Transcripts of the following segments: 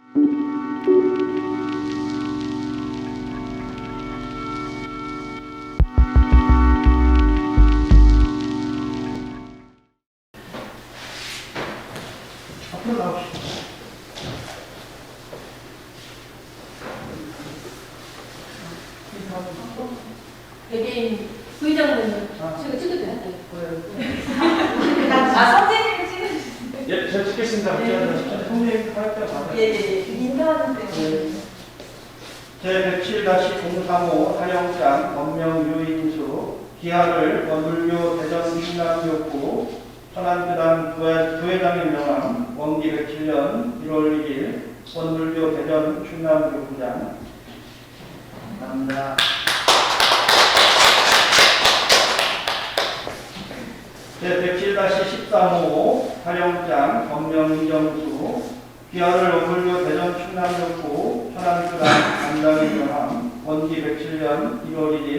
앞으로 나오시죠. 외계인 부의장은 제가 찍어도 돼요? 선생님이 찍어주시면 예, 제가 찍겠습니다. 선생님 할때 맞아요. 예, 인사하는데. 제107-035 사령장 법명 유인수 기하를 원불교 대전 충남교구 천안교당 부회장의 명함 원기 107년 1월 1일 원불교 대전 충남교구장. 감사합니다. 제107-13호 사령장 법명 이정수 기하를 원불교 대전 충남교구 천안교당 단장의 명함 원기 107년 1월 1일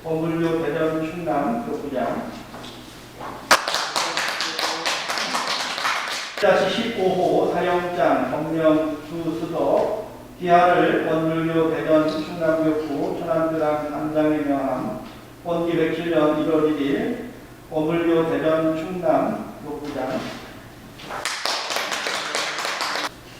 원불교 대전 충남교구장. 15호 사령장 법명 주수덕 기하를 원불교 대전 충남교구 천안교당 단장의 명함 원기 107년 1월 1일 원불교 대전 충남교구장.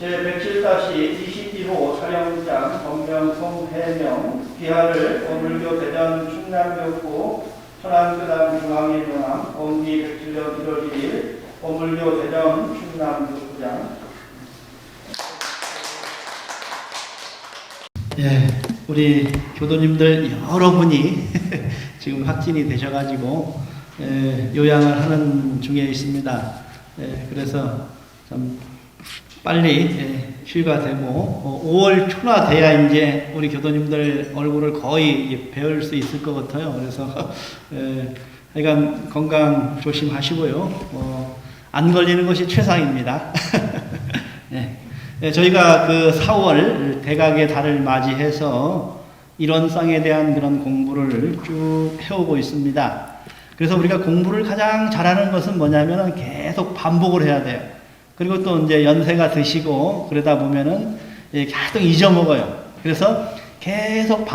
제107-22호 사령장 법명 송혜명 기하를 원불교 대전 충남교구 천안교당 중앙의 명함 원기 107년 1월 1일 원불교 대전 충남교구장. 예, 우리 교도님들 여러분이 지금 확진이 되셔가지고 요양을 하는 중에 있습니다. 그래서 좀 빨리 휴가 되고 5월 초나 돼야 이제 우리 교도님들 얼굴을 거의 뵈올 수 있을 것 같아요. 그래서 하여간 건강 조심하시고요. 안 걸리는 것이 최상입니다. 저희가 그 4월 대각의 달을 맞이해서 일원상에 대한 그런 공부를 쭉 해오고 있습니다. 그래서 우리가 공부를 가장 잘하는 것은 뭐냐면은 계속 반복을 해야 돼요. 그리고 또 이제 연세가 드시고 그러다 보면은 계속 잊어먹어요. 그래서 계속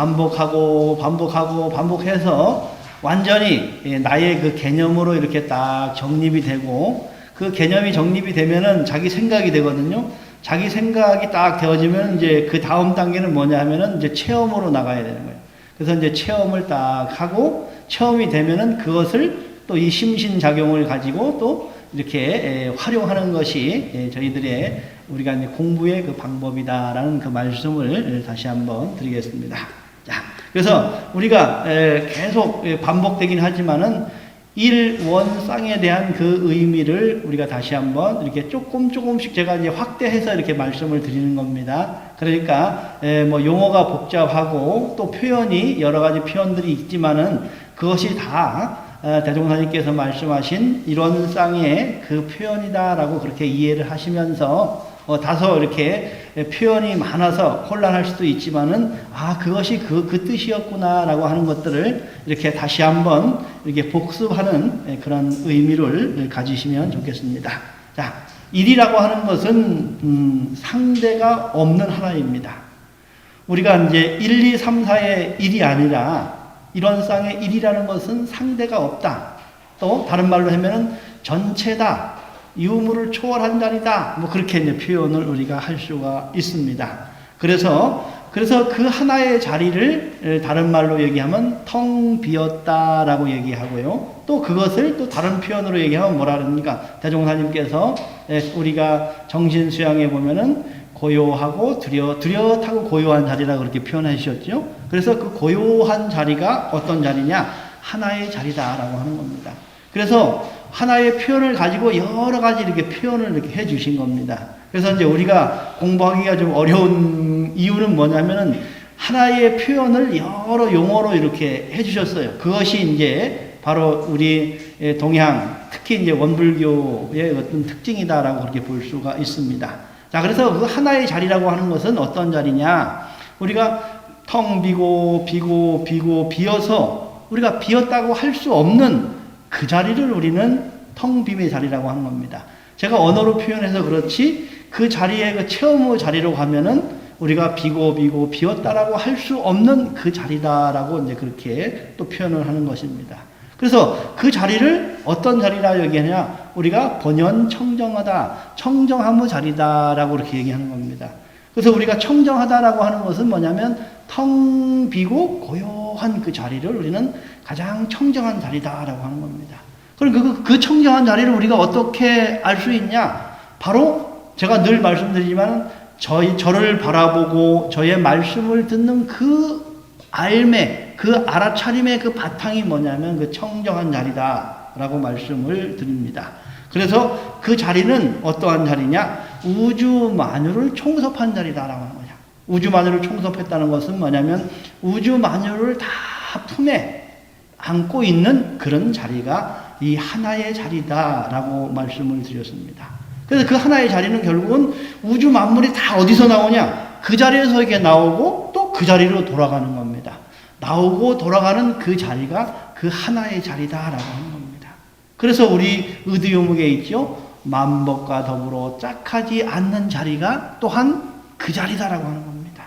반복해서 완전히 나의 그 개념으로 이렇게 딱 정립이 되고 그 개념이 정립이 되면은 자기 생각이 되거든요. 자기 생각이 딱 되어지면 이제 그 다음 단계는 뭐냐 하면은 이제 체험으로 나가야 되는 거예요. 그래서 이제 체험을 딱 하고 체험이 되면은 그것을 또 이 심신작용을 가지고 또 이렇게 활용하는 것이 저희들의 우리가 이제 공부의 그 방법이다라는 그 말씀을 다시 한번 드리겠습니다. 자, 그래서 우리가 계속 반복되긴 하지만은 일원쌍에 대한 그 의미를 우리가 다시 한번 이렇게 조금씩 제가 이제 확대해서 이렇게 말씀을 드리는 겁니다. 그러니까 뭐 용어가 복잡하고 또 표현이 여러 가지 표현들이 있지만은 그것이 다 대종사님께서 말씀하신 일원쌍의 그 표현이다라고 그렇게 이해를 하시면서 다소 이렇게 표현이 많아서 혼란할 수도 있지만은 그것이 그 뜻이었구나라고 하는 것들을 이렇게 다시 한번 이렇게 복습하는 그런 의미를 가지시면 좋겠습니다. 자, 일이라고 하는 것은 상대가 없는 하나입니다. 우리가 이제 1, 2, 3, 4의 일이 아니라 일원쌍의 일이라는 것은 상대가 없다. 또 다른 말로 하면은 전체다. 유무를 초월한 자리다. 뭐 그렇게 이제 표현을 우리가 할 수가 있습니다. 그래서 그 하나의 자리를 다른 말로 얘기하면 텅 비었다라고 얘기하고요. 또 그것을 또 다른 표현으로 얘기하면 뭐라 그럽니까? 대종사님께서 우리가 정신 수양에 보면은 고요하고 뚜렷하고 고요한 자리라고 그렇게 표현해 주셨죠. 그래서 그 고요한 자리가 어떤 자리냐? 하나의 자리다라고 하는 겁니다. 그래서 하나의 표현을 가지고 여러 가지 이렇게 표현을 이렇게 해 주신 겁니다. 그래서 이제 우리가 공부하기가 좀 어려운 이유는 뭐냐면은 하나의 표현을 여러 용어로 이렇게 해 주셨어요. 그것이 이제 바로 우리 동양, 특히 이제 원불교의 어떤 특징이다라고 그렇게 볼 수가 있습니다. 자, 그래서 그 하나의 자리라고 하는 것은 어떤 자리냐? 우리가 텅 비어서 우리가 비었다고 할 수 없는 그 자리를 우리는 텅 빔의 자리라고 하는 겁니다. 제가 언어로 표현해서 그렇지 그 자리에 그 체험의 자리로 가면은 우리가 비고 비었다라고 할 수 없는 그 자리다라고 이제 그렇게 또 표현을 하는 것입니다. 그래서 그 자리를 어떤 자리라 얘기하냐? 우리가 본연 청정하다, 청정함의 자리다라고 그렇게 얘기하는 겁니다. 그래서 우리가 청정하다라고 하는 것은 뭐냐면 텅 비고 고요한 그 자리를 우리는 가장 청정한 자리다라고 하는 겁니다. 그럼 그 청정한 자리를 우리가 어떻게 알 수 있냐? 바로 제가 늘 말씀드리지만 저를 바라보고 저의 말씀을 듣는 그 알매, 그 알아차림의 그 바탕이 뭐냐면 그 청정한 자리다라고 말씀을 드립니다. 그래서 그 자리는 어떠한 자리냐? 우주 만유를 총섭한 자리다라고 하는 거냐. 우주 만유를 총섭했다는 것은 뭐냐면 우주 만유를 다 품에 안고 있는 그런 자리가 이 하나의 자리다라고 말씀을 드렸습니다. 그래서 그 하나의 자리는 결국은 우주 만물이 다 어디서 나오냐? 그 자리에서 이게 나오고 또 그 자리로 돌아가는 겁니다. 나오고 돌아가는 그 자리가 그 하나의 자리다라고 하는 겁니다. 그래서 우리 의드요목에 있죠. 만법과 더불어 짝하지 않는 자리가 또한 그 자리다라고 하는 겁니다.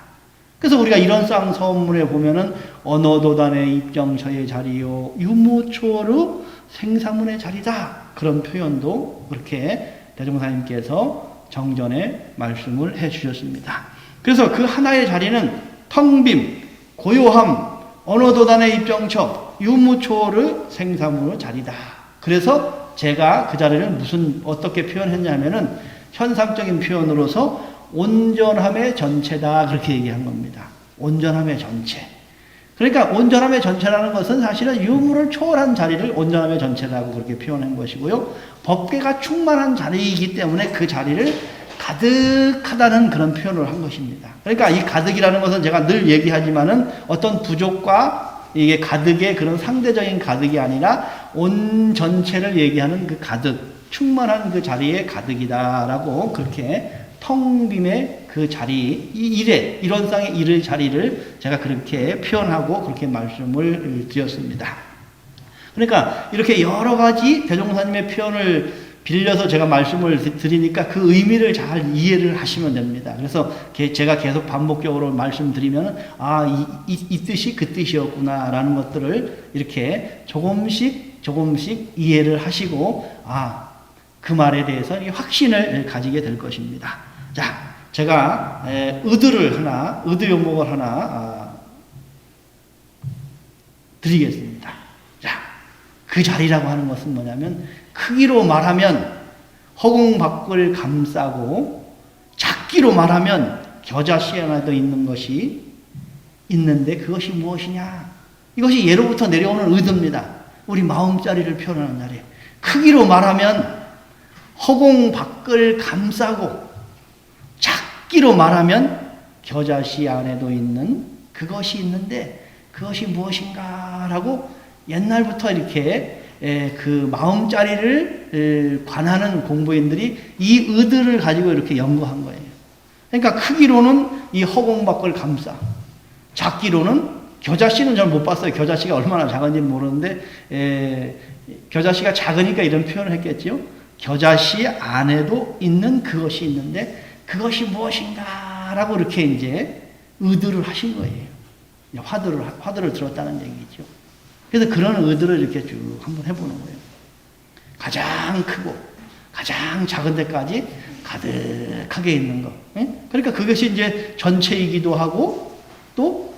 그래서 우리가 이런 쌍서문에 보면은 언어도단의 입정처의 자리요 유무초르 생사문의 자리다 그런 표현도 그렇게 대종사님께서 정전에 말씀을 해 주셨습니다. 그래서 그 하나의 자리는 텅빔, 고요함, 언어도단의 입정처, 유무초르 생사문의 자리다. 그래서 제가 그 자리를 어떻게 표현했냐면은 현상적인 표현으로서 온전함의 전체다. 그렇게 얘기한 겁니다. 온전함의 전체. 그러니까 온전함의 전체라는 것은 사실은 유무를 초월한 자리를 온전함의 전체라고 그렇게 표현한 것이고요. 법계가 충만한 자리이기 때문에 그 자리를 가득하다는 그런 표현을 한 것입니다. 그러니까 이 가득이라는 것은 제가 늘 얘기하지만은 어떤 부족과 이게 가득의 그런 상대적인 가득이 아니라 온 전체를 얘기하는 그 가득, 충만한 그 자리의 가득이다라고 그렇게 텅빔의 그 자리, 이런 쌍의 일의 자리를 제가 그렇게 표현하고 그렇게 말씀을 드렸습니다. 그러니까 이렇게 여러 가지 대종사님의 표현을 빌려서 제가 말씀을 드리니까 그 의미를 잘 이해를 하시면 됩니다. 그래서 제가 계속 반복적으로 말씀드리면 이 뜻이 그 뜻이었구나라는 것들을 이렇게 조금씩 이해를 하시고 그 말에 대해서 확신을 가지게 될 것입니다. 자, 제가 의드요목을 하나 드리겠습니다. 자, 그 자리라고 하는 것은 뭐냐면 크기로 말하면 허공 밖을 감싸고 작기로 말하면 겨자씨 하나도 있는 것이 있는데 그것이 무엇이냐? 이것이 예로부터 내려오는 의도입니다. 우리 마음자리를 표현하는 자리. 크기로 말하면 허공 밖을 감싸고 작기로 말하면 겨자씨 안에도 있는 그것이 있는데 그것이 무엇인가라고 옛날부터 이렇게 그 마음자리를 관하는 공부인들이 이 의도를 가지고 이렇게 연구한 거예요. 그러니까 크기로는 이 허공 밖을 감싸, 작기로는 겨자씨는 잘 못 봤어요. 겨자씨가 얼마나 작은지 모르는데 겨자씨가 작으니까 이런 표현을 했겠죠. 겨자씨 안에도 있는 그것이 있는데 그것이 무엇인가라고 이렇게 이제 의도를 하신 거예요. 화두를 들었다는 얘기죠. 그래서 그런 의도를 이렇게 쭉 한번 해보는 거예요. 가장 크고 가장 작은 데까지 가득하게 있는 거. 그러니까 그것이 이제 전체이기도 하고 또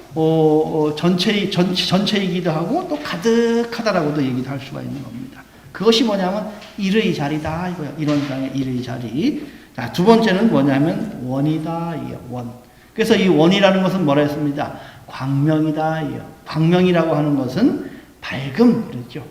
전체이기도 하고 또 가득하다라고도 얘기도 할 수가 있는 겁니다. 그것이 뭐냐면 일의 자리다 이거예요. 이런 땅의 일의 자리. 자, 두 번째는 뭐냐면 원이다 이요. 원. 그래서 이 원이라는 것은 뭐라 했습니다. 광명이다 이요. 광명이라고 하는 것은 밝음 그랬죠.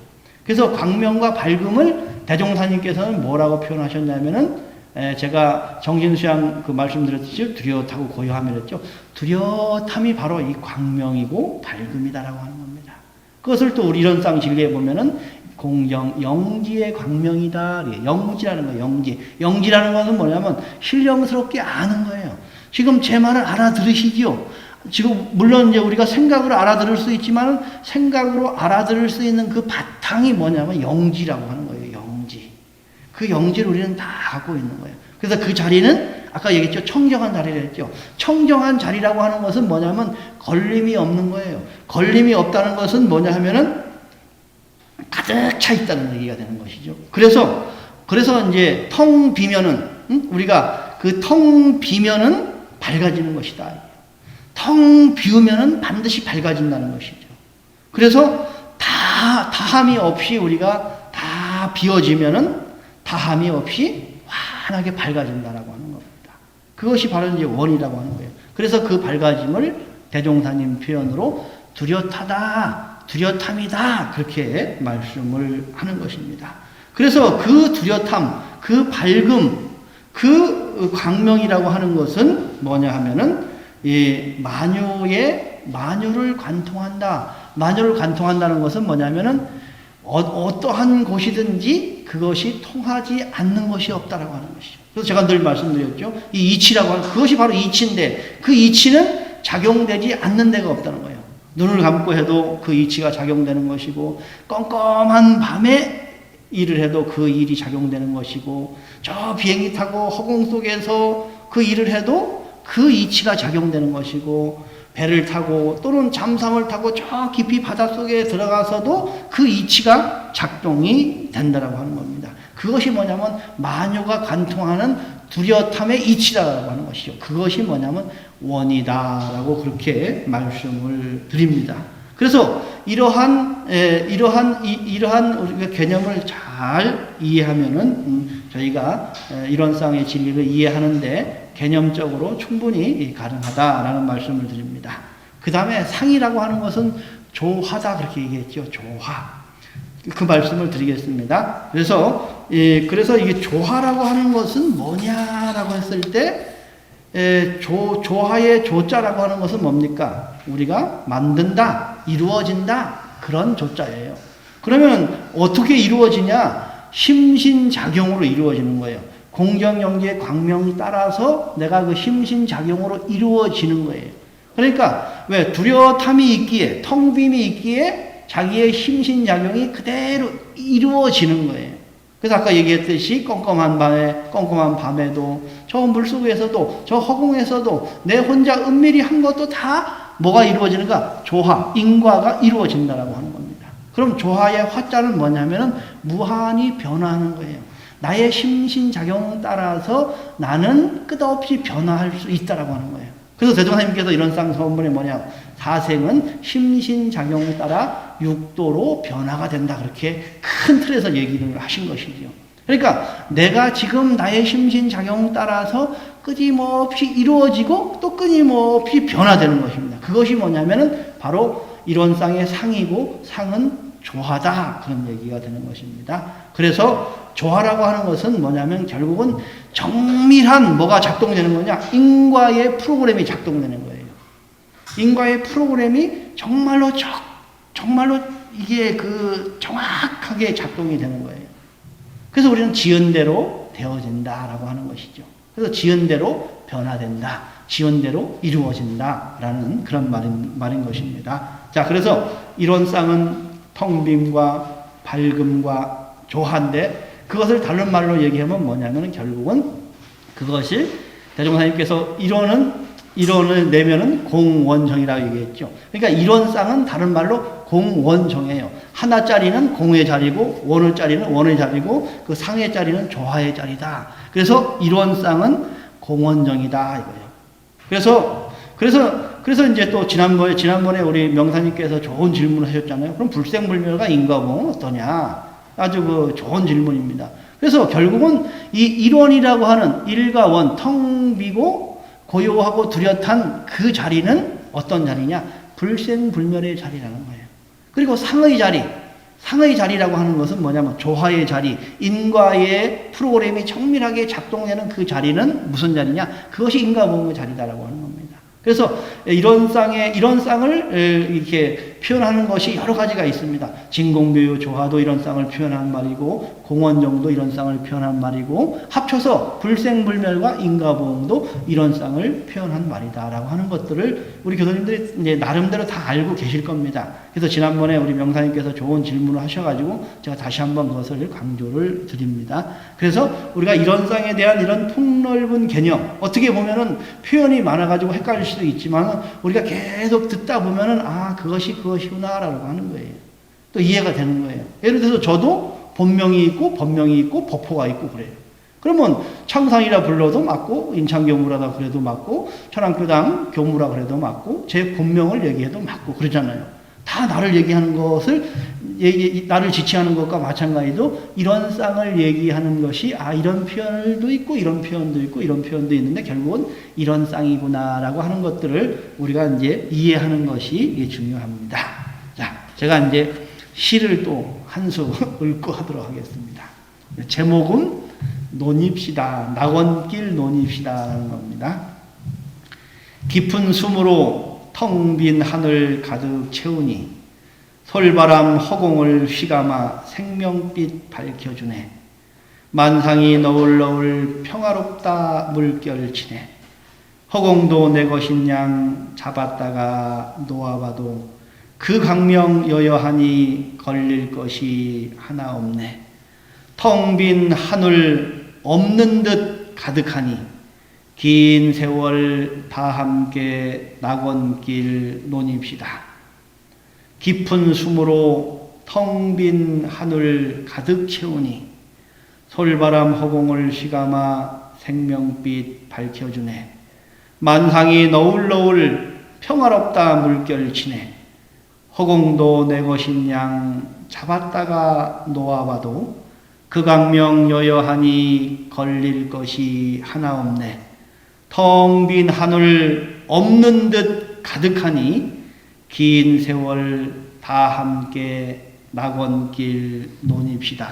그래서 광명과 밝음을 대종사님께서는 뭐라고 표현하셨냐면은 제가 정진수양 그 말씀드렸듯이 뚜렷하고 고요함이랬죠. 뚜렷함이 바로 이 광명이고 밝음이다라고 하는 겁니다. 그것을 또 우리 이런 쌍 진리에 보면은 영지의 광명이다. 영지라는 거예요. 영지라는 것은 뭐냐면 신령스럽게 아는 거예요. 지금 제 말을 알아들으시지요. 지금 물론 이제 우리가 생각으로 알아들을 수 있지만 생각으로 알아들을 수 있는 그 바탕이 뭐냐면 영지라고 하는 거예요. 영지. 그 영지를 우리는 다 갖고 있는 거예요. 그래서 그 자리는 아까 얘기했죠. 청정한 자리를 했죠. 청정한 자리라고 하는 것은 뭐냐면 걸림이 없는 거예요. 걸림이 없다는 것은 뭐냐 하면은 가득 차 있다는 얘기가 되는 것이죠. 그래서 이제 텅 비면은 우리가 그 텅 비면은 밝아지는 것이다. 텅 비우면은 반드시 밝아진다는 것이죠. 그래서 다함이 없이 우리가 다 비워지면은 다함이 없이 환하게 밝아진다라고 하는 겁니다. 그것이 바로 이제 원이라고 하는 거예요. 그래서 그 밝아짐을 대종사님 표현으로 뚜렷하다, 뚜렷함이다 그렇게 말씀을 하는 것입니다. 그래서 그 뚜렷함, 그 밝음, 그 광명이라고 하는 것은 뭐냐 하면은 이 만유를 관통한다. 만유를 관통한다는 것은 뭐냐면은 어떠한 곳이든지 그것이 통하지 않는 것이 없다라고 하는 것이죠. 그래서 제가 늘 말씀드렸죠. 이 이치라고 하는 그것이 바로 이치인데 그 이치는 작용되지 않는 데가 없다는 거예요. 눈을 감고 해도 그 이치가 작용되는 것이고 껌껌한 밤에 일을 해도 그 일이 작용되는 것이고 저 비행기 타고 허공 속에서 그 일을 해도 그 이치가 작용되는 것이고 배를 타고 또는 잠수함을 타고 저 깊이 바닷속에 들어가서도 그 이치가 작동이 된다라고 하는 겁니다. 그것이 뭐냐면 만유가 관통하는 뚜렷함의 이치라고 하는 것이죠. 그것이 뭐냐면 원이다라고 그렇게 말씀을 드립니다. 그래서 이러한 우리가 개념을 잘 이해하면은 저희가 이론상의 진리를 이해하는데 개념적으로 충분히 가능하다라는 말씀을 드립니다. 그 다음에 상이라고 하는 것은 조화다 그렇게 얘기했죠. 조화. 그 말씀을 드리겠습니다. 그래서 이게 조화라고 하는 것은 뭐냐라고 했을 때 조화의 조자라고 하는 것은 뭡니까? 우리가 만든다, 이루어진다 그런 조자예요. 그러면 어떻게 이루어지냐? 심신작용으로 이루어지는 거예요. 공정영지의 광명이 따라서 내가 그 심신작용으로 이루어지는 거예요. 그러니까 왜 뚜렷함이 있기에 텅 빔이 있기에 자기의 심신작용이 그대로 이루어지는 거예요. 그래서 아까 얘기했듯이 껌껌한 밤에도 저 물속에서도 저 허공에서도 내 혼자 은밀히 한 것도 다 뭐가 이루어지는가? 조화, 인과가 이루어진다라고 하는 겁니다. 그럼 조화의 화자는 뭐냐면은 무한히 변화하는 거예요. 나의 심신작용 따라서 나는 끝없이 변화할 수 있다라고 하는 거예요. 그래서 대종사님께서 이런 쌍서문에 뭐냐? 사생은 심신작용 따라 육도로 변화가 된다. 그렇게 큰 틀에서 얘기를 하신 것이죠. 그러니까 내가 지금 나의 심신작용 따라서 끊임없이 이루어지고 또 끊임없이 변화되는 것입니다. 그것이 뭐냐면은 바로 이론상의 상이고 상은 조화다. 그런 얘기가 되는 것입니다. 그래서 조화라고 하는 것은 뭐냐면 결국은 정밀한 뭐가 작동되는 거냐? 인과의 프로그램이 작동되는 거예요. 인과의 프로그램이 정말로 이게 정확하게 작동이 되는 거예요. 그래서 우리는 지은 대로 되어진다라고 하는 것이죠. 그래서 지은 대로 변화된다. 지은 대로 이루어진다라는 그런 말인 것입니다. 자, 그래서 이론상은 텅빔과 밝음과 조화인데 그것을 다른 말로 얘기하면 뭐냐면 결국은 그것이 대종사님께서 이론을 내면은 공원정이라고 얘기했죠. 그러니까 이론상은 다른 말로 공원정이에요. 하나짜리는 공의 자리고 원의 자리는 원의 자리고 그 상의 자리는 조화의 자리다. 그래서 이론상은 공원정이다 이거예요. 그래서 이제 또 지난번에 우리 명사님께서 좋은 질문을 하셨잖아요. 그럼 불생불멸과 인과봉은 어떠냐? 아주 좋은 질문입니다. 그래서 결국은 이 일원이라고 하는 일과 원, 텅 비고 고요하고 뚜렷한 그 자리는 어떤 자리냐? 불생불멸의 자리라는 거예요. 그리고 상의 자리라고 하는 것은 뭐냐면 조화의 자리, 인과의 프로그램이 정밀하게 작동되는 그 자리는 무슨 자리냐? 그것이 인과봉의 자리다라고 하는 겁니다. 그래서 이런 쌍을 이렇게 표현하는 것이 여러 가지가 있습니다. 진공묘요 조화도 이런 쌍을 표현한 말이고, 공원정도 이런 쌍을 표현한 말이고, 합쳐서 불생불멸과 인가보응도 이런 쌍을 표현한 말이다라고 하는 것들을 우리 교도님들이 이제 나름대로 다 알고 계실 겁니다. 그래서 지난번에 우리 명사님께서 좋은 질문을 하셔가지고 제가 다시 한번 그것을 강조를 드립니다. 그래서 우리가 이런 쌍에 대한 이런 폭넓은 개념, 어떻게 보면은 표현이 많아가지고 헷갈릴 수도 있지만 우리가 계속 듣다 보면은 아, 그것이 그것이구나라고 하는 거예요. 또 이해가 되는 거예요. 예를 들어서 저도 본명이 있고 법명이 있고 법호가 있고 그래요. 그러면 창상이라 불러도 맞고, 인창교무라다 그래도 맞고, 천안교당 교무라 그래도 맞고, 제 본명을 얘기해도 맞고 그러잖아요. 다 나를 얘기하는 것을, 나를 지칭하는 것과 마찬가지로 이런 쌍을 얘기하는 것이, 아, 이런 표현도 있고, 이런 표현도 있고, 이런 표현도 있는데 결국은 이런 쌍이구나라고 하는 것들을 우리가 이제 이해하는 것이 중요합니다. 자, 제가 이제 시를 또 한 수 읽고 하도록 하겠습니다. 제목은 논입시다. 낙원길 논입시다라는 겁니다. 깊은 숨으로 텅 빈 하늘 가득 채우니 솔바람 허공을 휘감아 생명빛 밝혀주네. 만상이 너울너울 평화롭다 물결치네. 허공도 내 것인 양 잡았다가 놓아봐도 그 강명 여여하니 걸릴 것이 하나 없네. 텅 빈 하늘 없는 듯 가득하니 긴 세월 다 함께 낙원길 논입시다. 깊은 숨으로 텅 빈 하늘 가득 채우니 솔바람 허공을 휘감아 생명빛 밝혀주네. 만상이 너울너울 평화롭다 물결치네. 허공도 내 것인 양 잡았다가 놓아봐도 그 강명 여여하니 걸릴 것이 하나 없네. 텅 빈 하늘 없는 듯 가득하니 긴 세월 다 함께 낙원길 논입시다.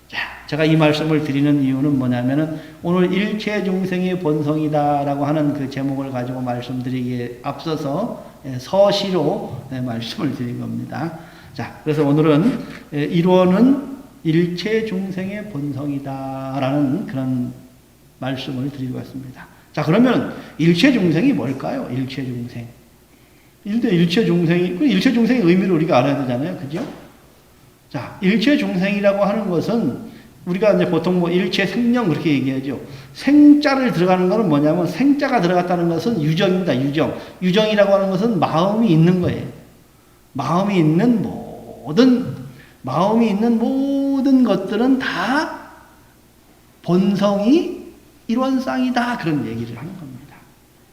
자, 제가 이 말씀을 드리는 이유는 뭐냐면은 오늘 일체 중생의 본성이다라고 하는 그 제목을 가지고 말씀드리기에 앞서서 서시로 말씀을 드린 겁니다. 자, 그래서 오늘은 1호는 일체 중생의 본성이다라는 그런 말씀을 드리고 왔습니다. 자, 그러면 일체 중생이 뭘까요? 일체 중생. 일체 중생이, 일체 중생의 의미를 우리가 알아야 되잖아요. 그죠? 자, 일체 중생이라고 하는 것은 우리가 이제 보통 뭐 일체 생명 그렇게 얘기하죠. 생자를 들어가는 것은 뭐냐면 생자가 들어갔다는 것은 유정입니다. 유정. 유정이라고 하는 것은 마음이 있는 거예요. 마음이 있는 모든 것들은 다 본성이 일원상이다. 그런 얘기를 하는 겁니다.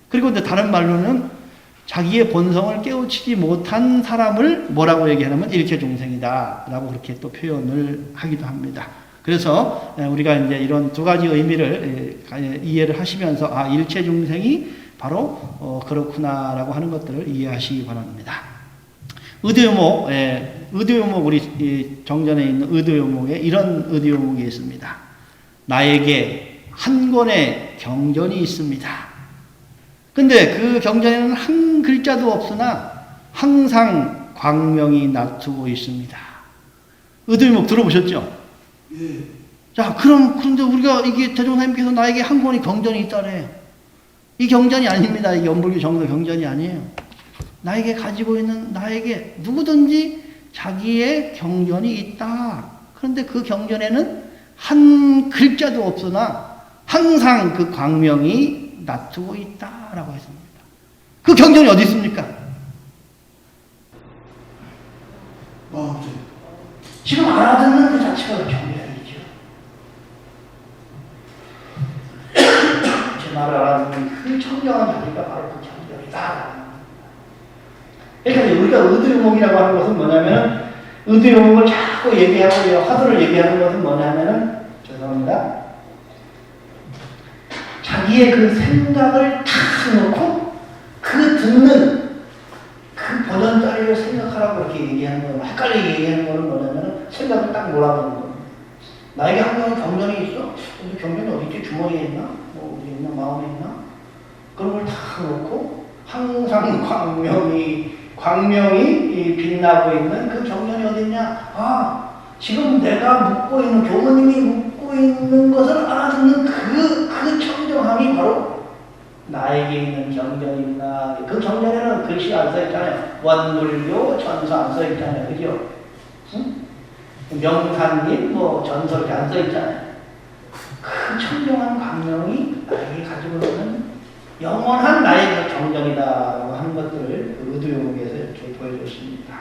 그리고 이제 다른 말로는 자기의 본성을 깨우치지 못한 사람을 뭐라고 얘기하냐면 일체 중생이다. 라고 그렇게 또 표현을 하기도 합니다. 그래서 우리가 이제 이런 두 가지 의미를 이해를 하시면서 아, 일체 중생이 바로 그렇구나라고 하는 것들을 이해하시기 바랍니다. 의도요목, 의도요목 우리 정전에 있는 의도요목에 이런 의도요목이 있습니다. 나에게 한 권의 경전이 있습니다. 근데 그 경전에는 한 글자도 없으나 항상 광명이 나투고 있습니다. 의도요목 들어보셨죠? 예. 자, 그런데 우리가 이게 대종사님께서 나에게 한 권의 경전이 있다래. 이 경전이 아닙니다. 이게 연불교 정도 경전이 아니에요. 나에게 가지고 있는, 나에게 누구든지 자기의 경전이 있다. 그런데 그 경전에는 한 글자도 없으나 항상 그 광명이 나투고 있다라고 했습니다. 그 경전이 어디 있습니까? 지금 알아듣는 그 자체가 경전이죠. 제 말을 알아듣는 그 청정한 자리가 바로 그 경전이다. 그러니까 우리가 의도요목이라고 하는 것은 뭐냐면 의도요목을 자꾸 얘기하고 화두를 얘기하는 것은 뭐냐면은 죄송합니다. 자기의 그 생각을 탁 놓고 그 듣는 그 버전짜리를 생각하라고 이렇게 얘기하는 거예요. 헷갈리게 얘기하는 거는 뭐냐면 생각을 딱 몰아보는 거예요. 나에게 항상 경전이 있어? 근데 경전이 어디 있지? 주머니에 있나? 뭐 어디 있나? 마음에 있나? 그런 걸 탁 놓고 항상 광명이 이 빛나고 있는 그 경전이 어딨냐? 아, 지금 내가 묻고 있는, 교모님이 묻고 있는 것을 알아듣는 그 청정함이 바로 나에게 있는 경전입니다. 그 경전에는 글씨 안 써있잖아요. 원불교, 전서 안 써있잖아요. 그죠? 응? 명산님, 뭐, 전설 이렇게 안 써있잖아요. 그 청정한 광명이 나에게 가지고 있는 영원한 나의 그 경전이다라고 하는 것들을 그 의도용에서 이렇게 보여줬습니다.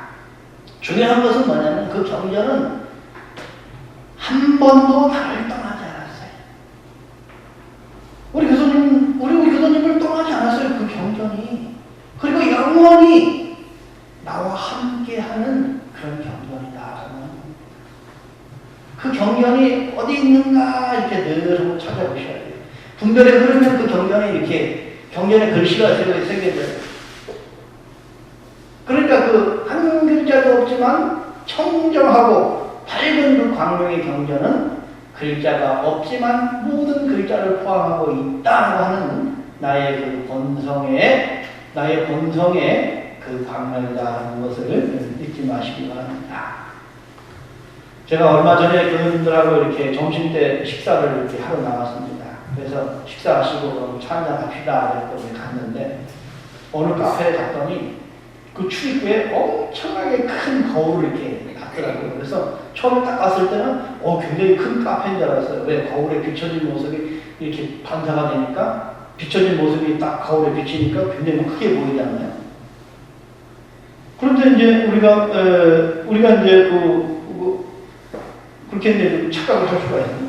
중요한 것은 뭐냐면 그 경전은 한 번도 나를 떠나지 않았어요. 우리 교수님을 떠나지 않았어요. 그 경전이. 그리고 영원히 나와 함께하는 그런 경전이다. 그 경전이 어디 있는가 이렇게 늘 한번 찾아보셔야 돼요. 분별에 흐르면 그 경전에 이렇게 경전에 글씨가 새겨져요. 그러니까 그 한 글자도 없지만 청정하고 밝은 그 광명의 경전은 글자가 없지만 모든 글자를 포함하고 있다고 하는 나의 본성의 그 광명이라는 것을 잊지 마시기 바랍니다. 제가 얼마 전에 교수님들하고 이렇게 점심때 식사를 이렇게 하러 나왔습니다. 그래서 식사하시고 차 한잔 합시다 이렇게 갔는데 어느 카페에 갔더니 그 출입구에 엄청나게 큰 거울을 이렇게 놨더라고요. 그래서 처음에 딱 갔을 때는 굉장히 큰 카페인 줄 알았어요. 왜? 거울에 비춰진 모습이 이렇게 반사가 되니까 비춰진 모습이 딱 거울에 비치니까 굉장히 크게 보이잖아요. 그런데 이제 우리가 이제 그렇게 이제 착각을 할 수가 있는 거예요.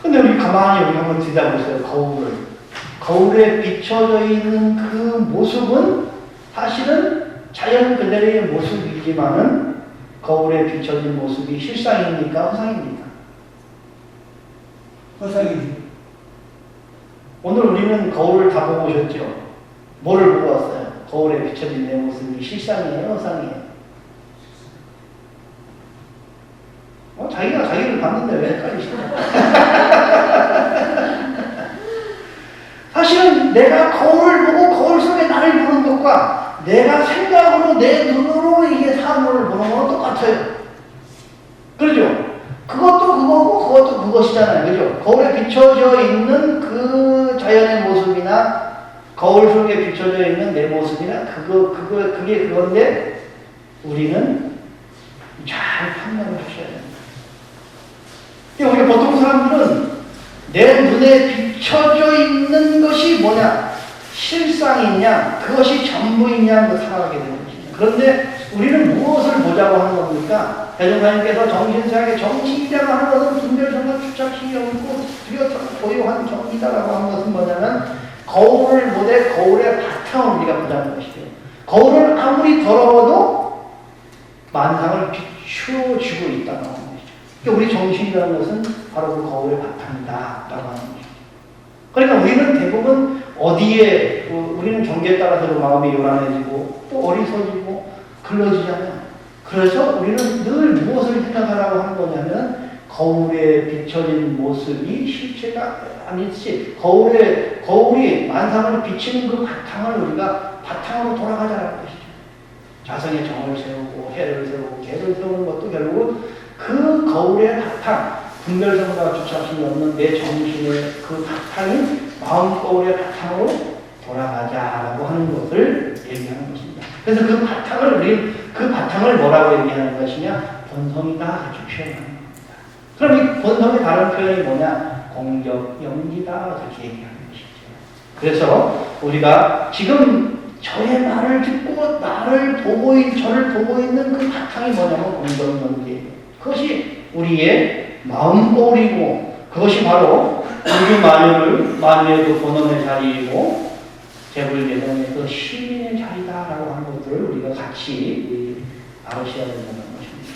근데 우리 가만히 한번 들여다보세요. 거울에 비춰져 있는 그 모습은 사실은 자연 그대로의 모습이지만은 거울에 비춰진 모습이 실상입니까? 허상입니까? 허상이지. 오늘 우리는 거울을 다 보고 오셨죠? 뭐를 보고 왔어요? 거울에 비춰진 내 모습이 실상이에요? 허상이에요? 자기가 자기를 봤는데 왜 헷갈리시냐? 사실은 내가 거울을 보고 거울 속에 나를 보는 것과 내가 생각으로 내 눈으로 이게 사물을 보는 건 똑같아요. 그렇죠? 그것도 그거고 그것도 그것이잖아요. 그죠? 거울에 비춰져 있는 그 자연의 모습이나 거울 속에 비춰져 있는 내 모습이나 그게 그건데 우리는 잘 판단을 하셔야 됩니다. 우리 보통 사람들은 내 눈에 비춰져 있는 것이 뭐냐? 실상이냐? 그것이 전부이냐? 생각하게 되는 것입니다. 그런데 우리는 무엇을 보자고 하는 겁니까? 대종사님께서 정신세하게 정신이라고 하는 것은 분별성과 주착심이 없고 뚜렷하고 고요한 정의다라고 하는 것은 뭐냐면 거울을 보되 거울의 바탕을 우리가 보자는 것이죠. 거울은 아무리 더러워도 만상을 비추어주고 있다고 하는 것이죠. 그러니까 우리 정신이라는 것은 바로 그 거울의 바탕이다라고 하는 것이죠. 그러니까 우리는 대부분 어디에 우리는 경계에 따라서 마음이 요란해지고 또 어리석이고 글러지잖아요. 그래서 우리는 늘 무엇을 생각하라고 하는 거냐면 거울에 비춰진 모습이 실체가 아니지 거울이 만상을 비치는 그 바탕을 우리가 바탕으로 돌아가자는 것이죠. 자성의 정을 세우고 해를 세우고 개를 세우는 것도 결국 그 거울의 바탕, 분별성과 주착심이 없는 내 정신의 그 바탕이 마음 거울의 바탕으로 돌아가자라고 하는 것을 얘기하는 것입니다. 그래서 그 바탕을 뭐라고 얘기하는 것이냐? 본성이다 이렇게 표현하는 겁니다. 그럼 이 본성의 다른 표현이 뭐냐? 공적, 영리다 이렇게 얘기하는 것이죠. 그래서 우리가 지금 저의 말을 듣고 저를 보고 있는 그 바탕이 뭐냐면 공적, 영리예요. 그것이 우리의 마음 거울이고 그것이 바로 우주 만유의 그 본원의 자리이고 재불개성의 그 시민의 자리다라고 하는 것들을 우리가 같이 아셔야 된다는 것입니다.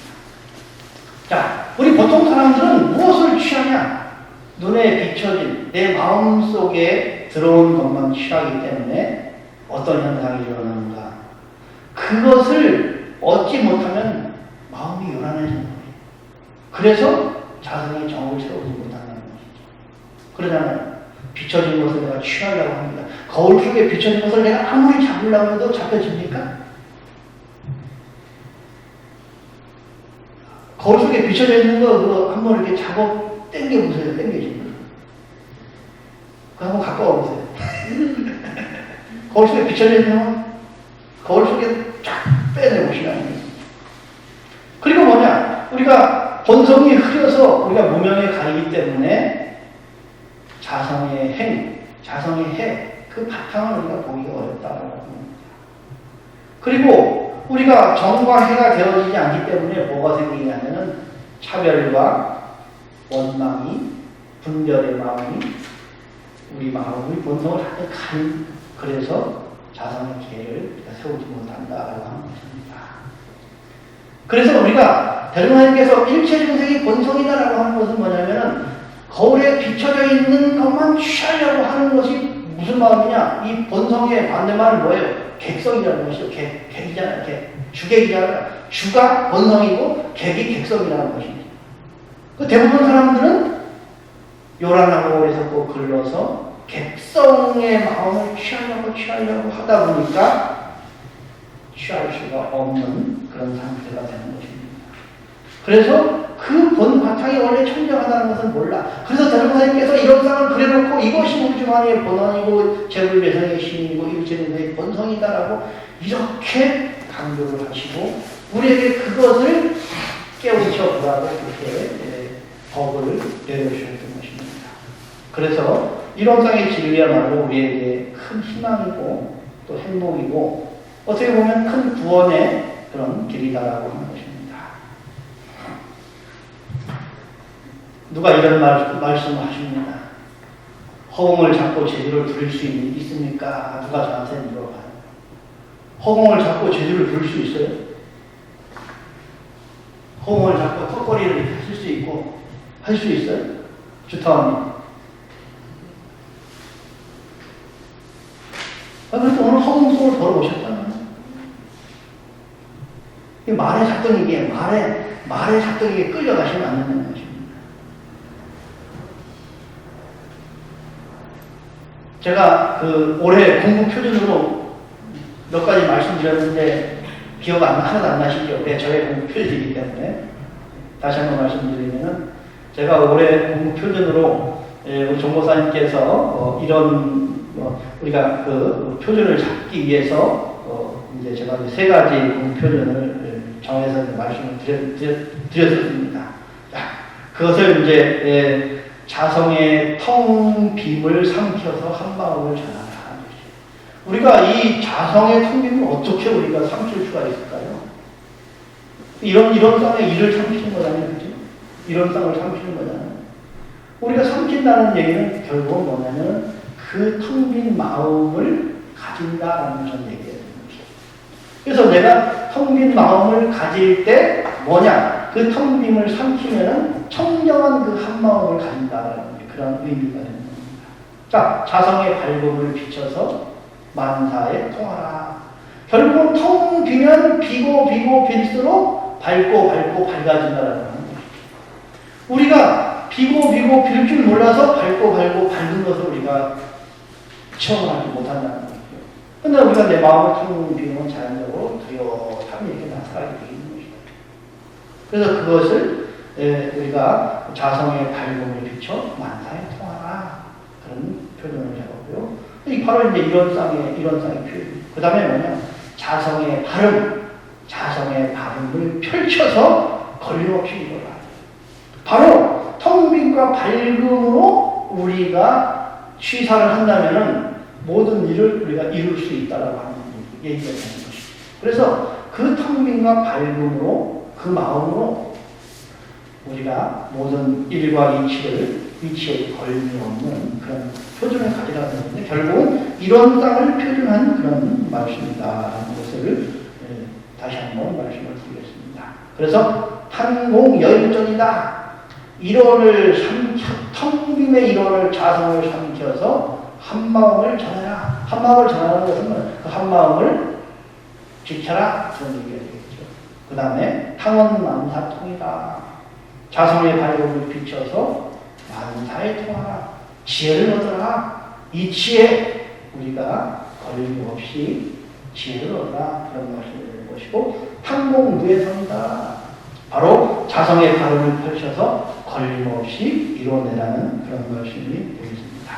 자, 우리 보통 사람들은 무엇을 취하냐? 눈에 비춰진 내 마음 속에 들어온 것만 취하기 때문에 어떤 현상이 일어나는가? 그것을 얻지 못하면 마음이 요란해지는 거예요. 그래서 자성의 정을 세우지 못한다는 것이죠. 그러잖아요. 비춰진 것을 내가 취하려고 합니다. 거울 속에 비춰진 것을 내가 아무리 잡으려고 해도 잡혀집니까? 거울 속에 비춰져 있는 거 그거 한번 이렇게 잡아 당겨보세요. 당겨지면. 그거 한번 가까워 보세요. 거울 속에 비춰져 있는 거 거울 속에 쫙 빼내보시라는 거예요. 그리고 뭐냐? 우리가 본성이 흐려서 우리가 무명에 가기 때문에 자성의 행, 자성의 해, 그 바탕을 우리가 보기가 어렵다고 합니다. 그리고 우리가 정과 해가 되어지지 않기 때문에 뭐가 생기냐면은 차별과 원망이, 분별의 마음이 우리 마음의 본성을 하는 간, 그래서 자성의 기회를 세우지 못한다라고 하는 것입니다. 그래서 우리가 대중하나님께서 일체 중생이 본성이다라고 하는 것은 뭐냐면은 거울에 비춰져 있는 것만 취하려고 하는 것이 무슨 마음이냐? 이 본성의 반대말은 뭐예요? 객성이라는 것이죠. 객이잖아요. 주객이잖아요. 주가 본성이고 객이 객성이라는 것입니다. 그 대부분 사람들은 요란하고 해서 글러서 객성의 마음을 취하려고 하다 보니까 취할 수가 없는 그런 상태가 되는 것입니다. 그래서 그 본 바탕이 원래 청정하다는 것은 몰라. 그래서 대부분님께서 이런 상을 그려놓고 이것이 우리 주만의 본원이고 재불배성의 신이고 일체의 본성이다라고 이렇게 강조를 하시고 우리에게 그것을 깨우쳐 보라고 그렇게 법을 내려주셨던 것입니다. 그래서 이론상의 진리야말로 우리에게 큰 희망이고 또 행복이고 어떻게 보면 큰 구원의 그런 길이다라고 하는 것입니다. 누가 이런 말씀을 하십니다. 허공을 잡고 제주를 부릴 수 있습니까? 누가 저한테 물어봐요. 허공을 잡고 제주를 부릴 수 있어요? 허공을 잡고 턱걸이를 이렇게 하실 수 있고 할 수 있어요? 주타원님. 그래서 오늘 허공 속을 걸어오셨잖아요. 이 말의 작동이기에 말의 작동이기에 끌려가시면 안 된다는 것입니다. 제가 올해 공부 표준으로 몇 가지 말씀드렸는데 기억 하나도 안 나시죠? 네, 저의 공부 표준이기 때문에 다시 한번 말씀드리면은 제가 올해 공부 표준으로 우리 정보사님께서 이런 우리가 그 표준을 잡기 위해서 이제 제가 세 가지 공부 표준을 정해서 말씀을 드렸습니다. 그것을 이제 자성의 텅 빔을 삼켜서 한 마음을 전하라. 우리가 이 자성의 텅 빔을 어떻게 우리가 삼킬 수가 있을까요? 이런 땅에 이를 삼키는 거잖아요. 그죠? 이런 땅을 삼키는 거잖아요. 우리가 삼킨다는 얘기는 결국은 뭐냐면 그 텅 빈 마음을 가진다라는 전 얘기예요. 그래서 내가 텅 빈 마음을 가질 때 뭐냐? 그 텅 빔을 삼키면은 청정한 그 한 마음을 가진다라는 그런 의미가 되는 겁니다. 자, 자성의 밝음을 비춰서 만사에 통하라. 결국은 텅 비면 비고 빌수록 밝고 밝아진다라는 겁니다. 우리가 비고 빌 줄 몰라서 밝고 밝은 것을 우리가 체험하지 못한다는 거죠. 근데 우리가 내 마음을 텅 비우면 자연적으로 두려움이 이렇게 나타나게 되는 것이죠. 그래서 그것을 우리가 자성의 밝음을 비춰 만사에 통하라. 그런 표현을 해봤고요. 바로 이제 이런 쌍의 표현. 그 다음에 뭐냐? 자성의 발음을 펼쳐서 걸림없이 이거라. 바로 텅 빈과 밝음으로 우리가 취사를 한다면은 모든 일을 우리가 이룰 수 있다라고 하는 얘기가 되는 것이죠. 그래서 그 텅 빈과 밝음으로 그 마음으로 우리가 모든 일과 이치에 걸림이 없는 그런 표준을 가지라는 것인데 결국은 이런 땅을 표준한 그런 말씀이다라는 것을 다시 한번 말씀을 드리겠습니다. 그래서 탄공열전이다. 텅 빔의 이론을 자성을 삼켜서 한마음을 전해라. 한마음을 전하는 것은 그 한마음을 지켜라. 그런 얘기가 되겠죠. 그 다음에 탕원만사통이다. 자성의 발음을 비춰서 만사에 통하라. 지혜를 얻어라. 이 지혜 우리가 걸림없이 지혜를 얻어라. 그런 말씀을 것이고 탕공무예성이다. 바로 자성의 발음을 펼쳐서 걸림없이 이뤄내라는 그런 말씀이 되겠습니다.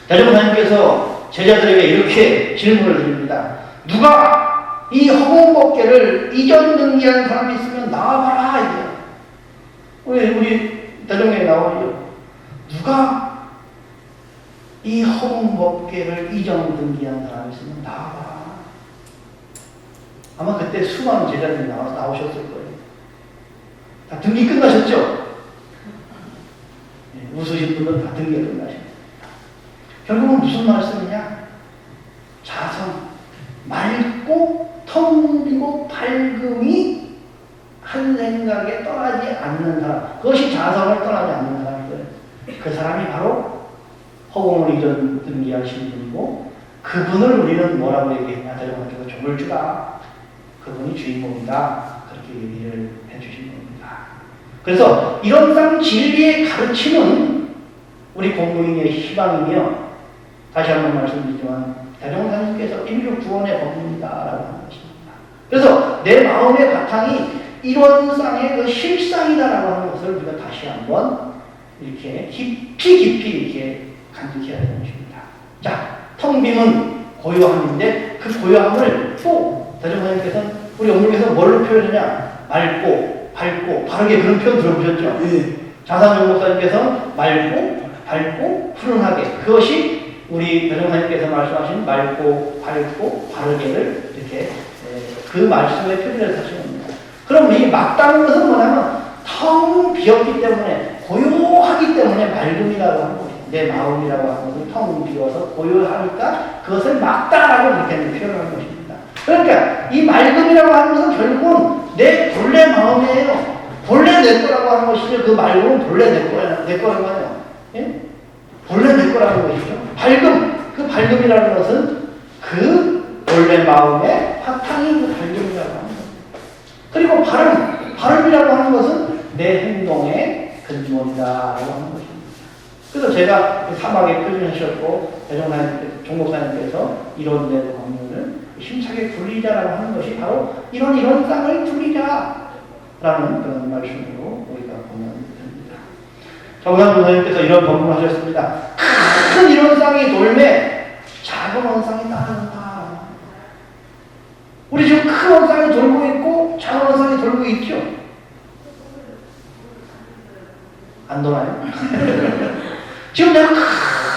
대종사님께서 제자들에게 이렇게 질문을 드립니다. 누가 이 허공법계를 이전능기한 사람이 있으면 나와봐라. 우리 대종에 나오죠. 누가 이 허공법계를 이전능기한 사람이 있으면 나와봐라. 아마 그때 수많은 제자들이 나오셨을 거예요. 다 등기 끝나셨죠? 웃으신 분들 다 등기가 끝나셨습니다. 결국은 무슨 말씀이냐? 자성, 맑고 텅 비고 밝음이 한 생각에 떠나지 않는 사람, 그것이 자성을 떠나지 않는 사람이거든요. 그 사람이 바로 허공을 이전 등기하신 분이고 그분을 우리는 뭐라고 얘기했냐? 대종한테서 종을 주라. 그분이 주인공이다. 그렇게 얘기를 해주신 겁니다. 그래서 이런 땅 진리의 가르침은 우리 공무인의 희망이며 다시 한번 말씀드리지만 대종사님께서 인류 구원의 법문이다라고 하는 것입니다. 그래서 내 마음의 바탕이 이런 쌍의 그 실상이다라고 하는 것을 우리가 다시 한번 이렇게 깊이 이렇게 간직해야 되는 것입니다. 자, 텅 빔은 고요함인데 그 고요함을 또 대종사님께서는 우리 어머니께서 뭘로 표현하냐? 맑고 밝고 바르게 그런 표현 들어보셨죠? 자산용 목사님께서 맑고 밝고 푸른하게 그것이 우리 대종사님께서 말씀하신 맑고 밝고 바르게를 이렇게 그 말씀의 표현을 하시는 겁니다. 그럼 이 맑다는 것은 뭐냐면 텅 비었기 때문에 고요하기 때문에 맑음이라고 하는 거죠. 내 마음이라고 하는 것은 텅 비어서 고요하니까 그것을 맑다라고 그렇게 표현하는 것입니다. 그러니까 이 맑음이라고 하는 것은 결국은 내 본래 마음이에요. 본래 내 거라고 하는 것이죠. 그 맑음은 본래 내 거라고요. 예? 본래 내 거라는 것이죠. 밝음, 그 밝음이라는 것은 그 본래 마음의 바탕인 그 밝음이라고 하는 겁니다. 그리고 발음이라고 하는 것은 내 행동의 근본이다라고 하는 것입니다. 그래서 제가 사막에 표준하셨고 종목사님께서 이런 대로 법문을 힘차게 굴리자라고 하는 것이 바로 이런 땅을 굴리자라는 그런 말씀으로 우리가 보면 됩니다. 정상 목사님께서 이런 법문을 하셨습니다. 큰 이런 땅이 돌매 작은 원상이 따른다. 우리 지금 큰 원상이 돌고 있고 작은 원상이 돌고 있죠? 안 돌아요? 지금 내가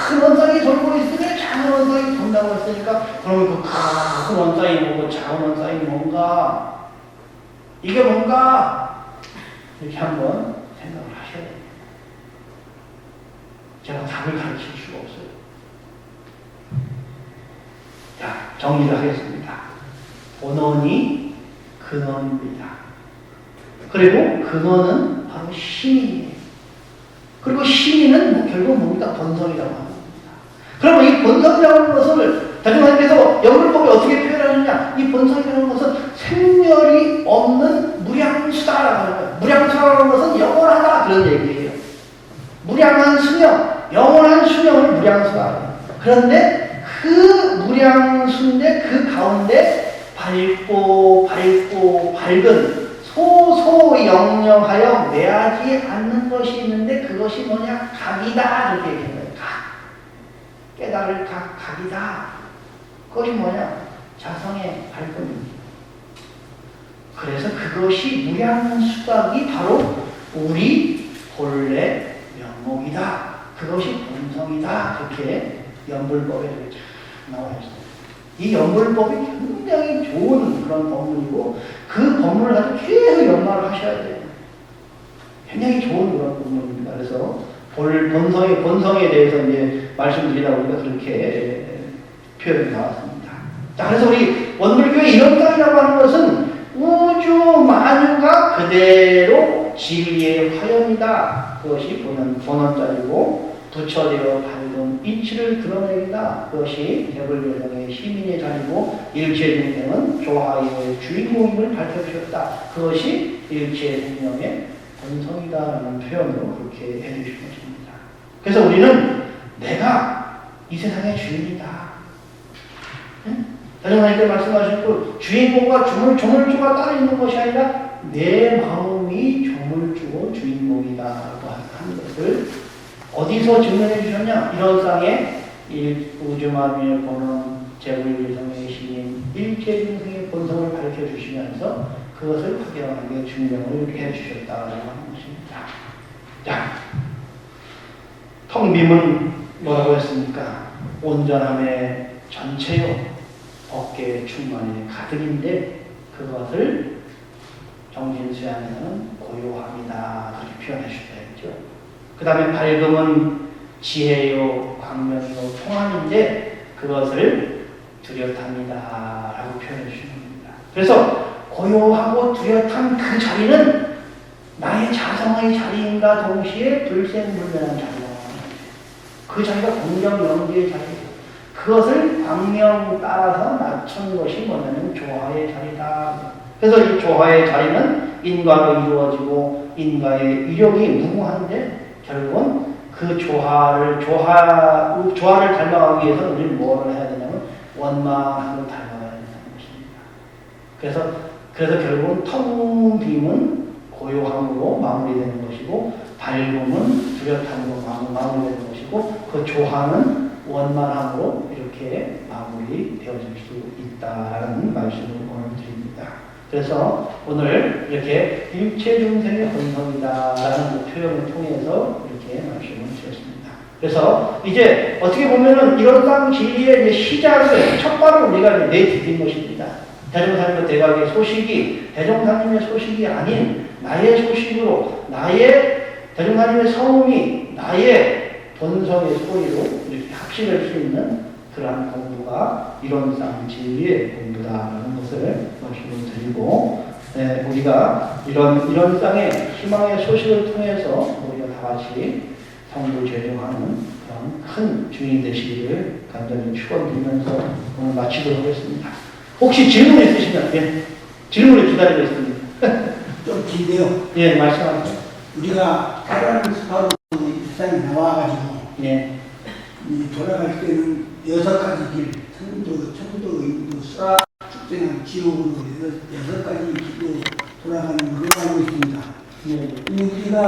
큰 원상이 돌고 있으니 작은 원상이 돈다고 했으니까 그러면 그 큰 원상이 뭐고 작은 원상이 뭔가 이게 뭔가 이렇게 한번 생각을 하셔야 됩니다. 제가 답을 가르칠 수가 없어요. 자, 정리를 하겠습니다. 본원이 근원입니다. 그리고 근원은 바로 신이에요. 그리고 신인은 결국 뭡니까? 본성이라고 하는 겁니다. 그러면 이 본성이라고 하는 것을 대종사님께서 영불법에 어떻게 표현하느냐? 이 본성이라는 것은 생멸이 없는 무량수다라고 하는 거예요. 무량수라는 것은 영원하다 그런 얘기예요. 무량한 수명, 영원한 수명을 무량수다. 그런데 그 무량수인데 그 가운데 밝고 밝은 소소영영하여 매하지 않는 것이 있는데 그것이 뭐냐? 각이다. 이렇게 얘기하는 거예요. 각. 깨달을 각이다. 그것이 뭐냐? 자성의 밝음입니다. 그래서 그것이 무량수각이 바로 우리 본래 면목이다. 그것이 본성이다. 그렇게 연불법에 나와 있습니다. 이 연불법이 굉장히 좋은 그런 법문이고 그 법문을 가지고 계속 연마를 하셔야 돼요. 굉장히 좋은 그런 법문입니다. 그래서 본성에 대해서 이제 말씀드리다 보니까 그렇게 표현이 나왔습니다. 자, 그래서 우리 원불교의 이런 땅이라고 하는 것은 우주 만유가 그대로 진리의 화염이다. 그것이 본원자리고 부처되어 밝은 이치를 드러내기다. 그것이 대불교정의 시민의 자리고 일체중생은 조화의 주인공임을 밝혀주셨다. 그것이 일체생명의 본성이다라는 표현으로 그렇게 해주신 것입니다. 그래서 우리는 내가 이 세상의 주인이다. 대종사님께 말씀하셨고 주인공과 조물주가 따로 있는 것이 아니라 내 마음이 조물주고 주인공이다라고 하는 것을 어디서 증명해 주셨냐? 이런 쌍에 우주만유에 보는 제불유성의 신인 일체중생의 본성을 가르쳐 주시면서 그것을 확연하게 증명을 해 주셨다라고 하는 것입니다. 자, 텅빔은 뭐라고 했습니까? 온전함의 전체요 어깨의 충만의 가득인데 그것을 정신수양에서는 고요함이다 그렇게 표현해 주셔야죠. 그 다음에 밝음은 지혜요 광명이요 통함인데 그것을 뚜렷함이다 라고 표현해 주시는 겁니다. 그래서 고요하고 뚜렷한 그 자리는 나의 자성의 자리인가 동시에 불생불멸한 자리다. 그 자리가 공정영지의 자리예요. 그것을 광명 따라서 낮춘 것이 뭐냐면 조화의 자리다. 그래서 이 조화의 자리는 인과로 이루어지고 인과의 위력이 무궁한데 결국은 그 조화를 닮아가기 위해서 우리는 뭐를 해야 되냐면 원만함을 닮아가야 된다는 것입니다. 그래서 결국은 텅빔은 고요함으로 마무리되는 것이고 밝음은 뚜렷함으로 마무리되는 것이고 그 조화는 원만함으로 이렇게 마무리되어질 수 있다라는 말씀을 오늘 드립니다. 그래서 오늘 이렇게 일체중생의 본성이다라는 표현을 통해서 이렇게 말씀을 드렸습니다. 그래서 이제 어떻게 보면은 이런 땅 진리의 시작을 첫발을 우리가 내디딘 것입니다. 대종사님의 대각의 소식이 대종사님의 소식이 아닌 나의 소식으로 대종사님의 성음이 나의 본성의 소리로 이렇게 합치될 수 있는 그러한 공부가 이론상 진리의 공부다라는 것을 말씀을 드리고 우리가 이런 땅의 희망의 소식을 통해서 우리가 다 같이 성부 제정하는 그런 큰 주인이 되시기를 간절히 축원드리면서 오늘 마치도록 하겠습니다. 혹시 질문 있으시면 질문을 기다리고 있습니다. 좀 긴데요. 예, 말씀하세요. 우리가 태어나는 스파로 이 세상에 나와가지고 이 돌아갈 때는 6가지 길, 천도, 인도, 수라, 축생한 지옥으로 6가지 길로 돌아가는 걸로 알고 있습니다. 우리가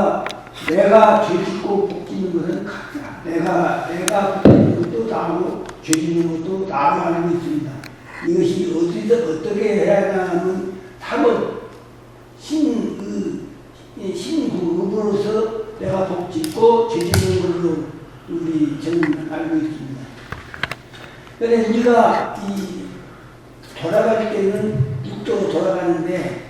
내가 죄 짓고 복 짓는 것은 같다. 내가 복 짓는 것도 나고 죄 짓는 것도 나로 알고 있습니다. 이것이 어떻게 해야 하냐면 탑은 신구으로서 내가 복 짓고 죄 짓는 걸로 우리 저는 알고 있습니다. 그런데 우리가 돌아갈 때는 육적으로 돌아가는데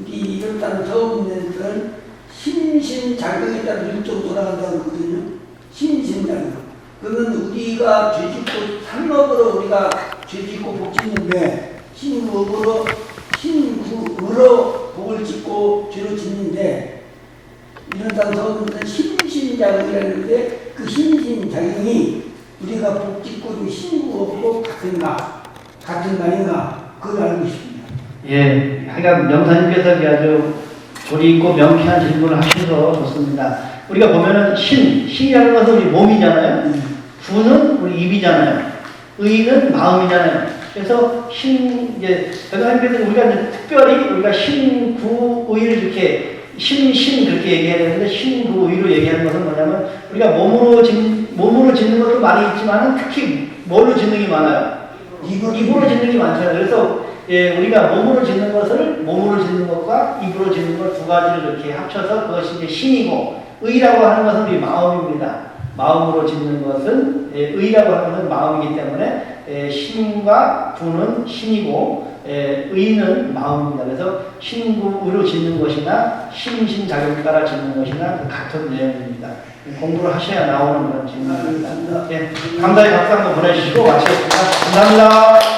이런 땅 처음 있는 데는 신신작용에 따라 육적으로 돌아간다고 하거든요. 신신작용. 그러면 우리가 죄 짓고 삼업으로 우리가 죄 짓고 복 짓는데 신구으로 복을 짓고 죄를 짓는데 이런 땅 처음 있는 신신작용이라는데 그 신신작용이 우리가 복 짓고 신구업으로 같은 말인가 그걸 알고 있습니다. 예, 하여간 명사님께서 아주 조리 있고 명쾌한 질문을 하셔서 좋습니다. 우리가 보면은 신이라는 것은 우리 몸이잖아요. 구는 우리 입이잖아요. 의는 마음이잖아요. 그래서 명사님께서 우리가 이제 특별히 우리가 신구의를 이렇게 그렇게 얘기해야 되는데 신구의로 얘기하는 것은 뭐냐면 우리가 몸으로 짓는 것도 많이 있지만 특히 뭘로 짓는 게 많아요? 입으로 짓는 게 많잖아요. 그래서 우리가 몸으로 짓는 것과 입으로 짓는 것 두 가지를 이렇게 합쳐서 그것이 이제 신이고 의라고 하는 것은 우리 마음입니다. 마음으로 짓는 것은 의라고 하는 것은 마음이기 때문에 신과 구는 신이고 의는 마음입니다. 그래서 신구의로 짓는 것이나 신신작용에 따라 짓는 것이나 같은 내용입니다. 공부를 하셔야 나오는 그런 질문입니다. 감사히 박수 한번 보내주시고 마치겠습니다. 감사합니다.